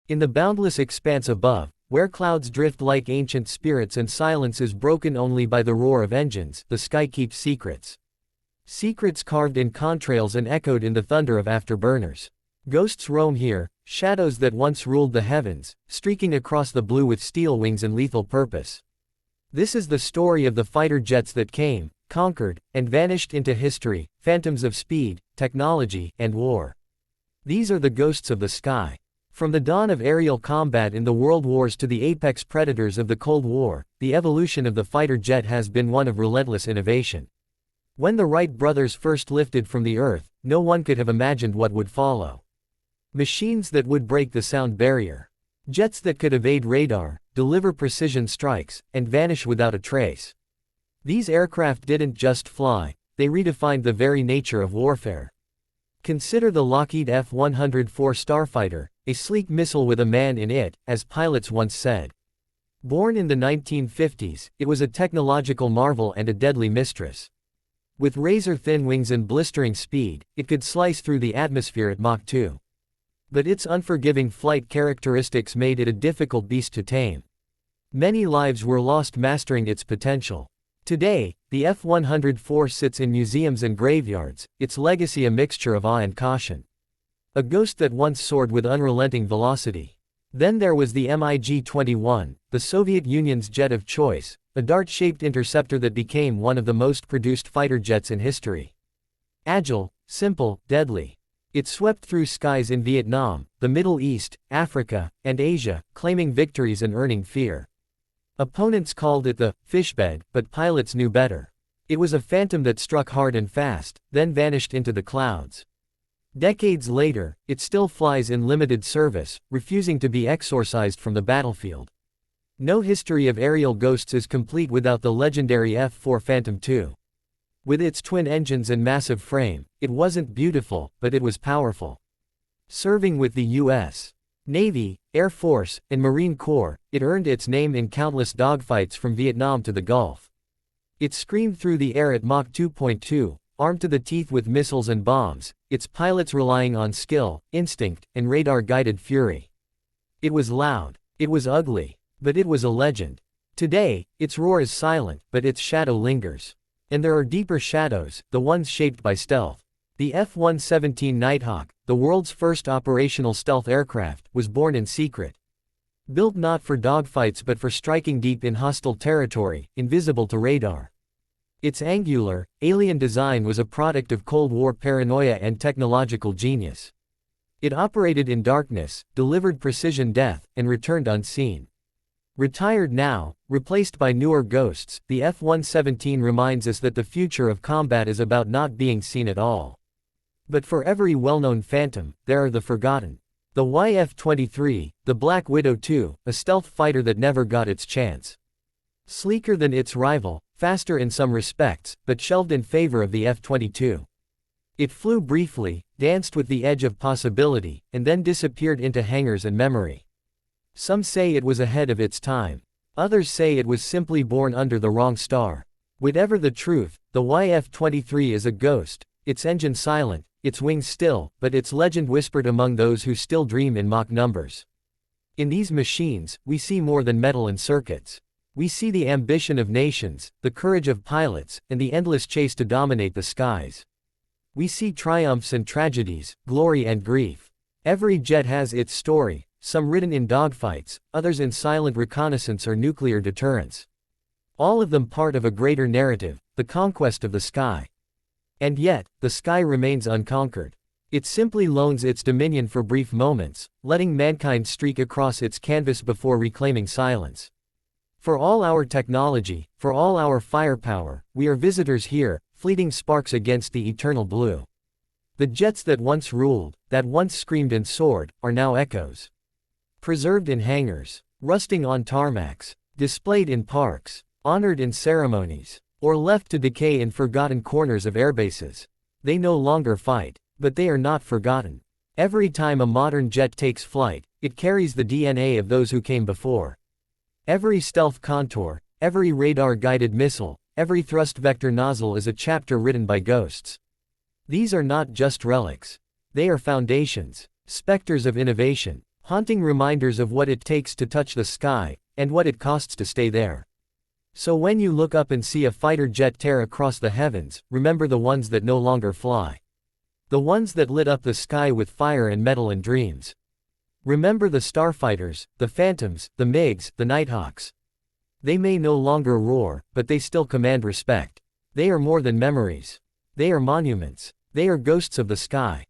In the boundless expanse above, where clouds drift like ancient spirits and silence is broken only by the roar of engines, the sky keeps secrets. Secrets carved in contrails and echoed in the thunder of afterburners. Ghosts roam here, shadows that once ruled the heavens, streaking across the blue with steel wings and lethal purpose. This is the story of the fighter jets that came, conquered, and vanished into history, phantoms of speed, technology, and war. These are the ghosts of the sky. From the dawn of aerial combat in the world wars to the apex predators of the Cold War, the evolution of the fighter jet has been one of relentless innovation. When the Wright brothers first lifted from the Earth, no one could have imagined what would follow. Machines that would break the sound barrier. Jets that could evade radar, deliver precision strikes, and vanish without a trace. These aircraft didn't just fly, they redefined the very nature of warfare. Consider the Lockheed F-104 Starfighter, a sleek missile with a man in it, as pilots once said. Born in the 1950s, it was a technological marvel and a deadly mistress. With razor-thin wings and blistering speed, it could slice through the atmosphere at Mach 2. But its unforgiving flight characteristics made it a difficult beast to tame. Many lives were lost mastering its potential. Today, the F-104 sits in museums and graveyards, its legacy a mixture of awe and caution. A ghost that once soared with unrelenting velocity. Then there was the MiG-21, the Soviet Union's jet of choice, a dart-shaped interceptor that became one of the most produced fighter jets in history. Agile, simple, deadly. It swept through skies in Vietnam, the Middle East, Africa, and Asia, claiming victories and earning fear. Opponents called it the fishbed, but pilots knew better. It was a phantom that struck hard and fast, then vanished into the clouds. Decades later, it still flies in limited service, refusing to be exorcised from the battlefield. No history of aerial ghosts is complete without the legendary F-4 Phantom II. With its twin engines and massive frame, it wasn't beautiful, but it was powerful. Serving with the U.S. Navy, Air Force, and Marine Corps, it earned its name in countless dogfights from Vietnam to the Gulf. It screamed through the air at Mach 2.2, armed to the teeth with missiles and bombs, its pilots relying on skill, instinct, and radar-guided fury. It was loud, it was ugly, but it was a legend. Today, its roar is silent, but its shadow lingers. And there are deeper shadows, the ones shaped by stealth. The F-117 Nighthawk, the world's first operational stealth aircraft, was born in secret. Built not for dogfights but for striking deep in hostile territory, invisible to radar. Its angular, alien design was a product of Cold War paranoia and technological genius. It operated in darkness, delivered precision death, and returned unseen. Retired now, replaced by newer ghosts, the F-117 reminds us that the future of combat is about not being seen at all. But for every well-known phantom, there are the forgotten. The YF-23, the Black Widow II, a stealth fighter that never got its chance. Sleeker than its rival, faster in some respects, but shelved in favor of the F-22. It flew briefly, danced with the edge of possibility, and then disappeared into hangars and memory. Some say it was ahead of its time. Others say it was simply born under the wrong star. Whatever the truth, the YF-23 is a ghost, its engine silent, its wings still, but its legend whispered among those who still dream in Mach numbers. In these machines, we see more than metal and circuits. We see the ambition of nations, the courage of pilots, and the endless chase to dominate the skies. We see triumphs and tragedies, glory and grief. Every jet has its story. Some written in dogfights, others in silent reconnaissance or nuclear deterrence. All of them part of a greater narrative, the conquest of the sky. And yet, the sky remains unconquered. It simply loans its dominion for brief moments, letting mankind streak across its canvas before reclaiming silence. For all our technology, for all our firepower, we are visitors here, fleeting sparks against the eternal blue. The jets that once ruled, that once screamed and soared, are now echoes. Preserved in hangars, rusting on tarmacs, displayed in parks, honored in ceremonies, or left to decay in forgotten corners of airbases. They no longer fight, but they are not forgotten. Every time a modern jet takes flight, it carries the DNA of those who came before. Every stealth contour, every radar-guided missile, every thrust vector nozzle is a chapter written by ghosts. These are not just relics. They are foundations, specters of innovation, Haunting reminders of what it takes to touch the sky, and what it costs to stay there. So when you look up and see a fighter jet tear across the heavens, remember the ones that no longer fly. The ones that lit up the sky with fire and metal and dreams. Remember the starfighters, the phantoms, the MiGs, the Nighthawks. They may no longer roar, but they still command respect. They are more than memories. They are monuments. They are ghosts of the sky.